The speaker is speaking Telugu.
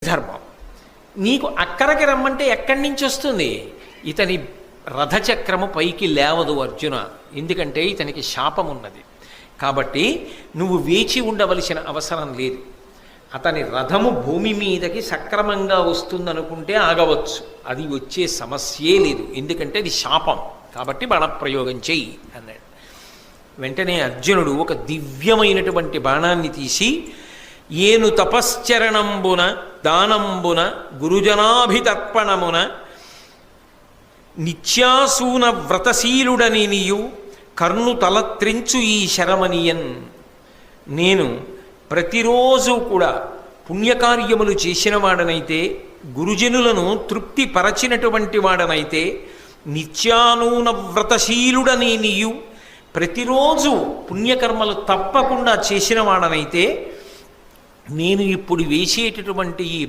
ధర్మం. నీకు అక్కడికి రమ్మంటే ఎక్కడి నుంచి వస్తుంది? ఇతని రథచక్రము పైకి లేవదు అర్జున, ఎందుకంటే ఇతనికి శాపం ఉన్నది. కాబట్టి నువ్వు వేచి ఉండవలసిన అవసరం లేదు. అతని రథము భూమి మీదకి సక్రమంగా వస్తుందనుకుంటే ఆగవచ్చు, అది వచ్చే సమస్యే లేదు, ఎందుకంటే అది శాపం. కాబట్టి బాణప్రయోగం చెయ్యి అన్నాడు. వెంటనే అర్జునుడు ఒక దివ్యమైనటువంటి బాణాన్ని తీసి, ఏను తపశ్చరణంబున దానంబున గురుజనాభితర్పణమున నిత్యాసూన వ్రతశీలుడని నీయు కర్ణు తలత్రించు ఈ శరమనియన్. నేను ప్రతిరోజు కూడా పుణ్యకార్యములు చేసిన వాడనైతే, గురుజనులను తృప్తిపరచినటువంటి వాడనైతే, నిత్యానూన వ్రతశీలుడని నీయు ప్రతిరోజు పుణ్యకర్మలు తప్పకుండా చేసిన వాడనైతే, నేను ఇప్పుడు వేసేటటువంటి ఈ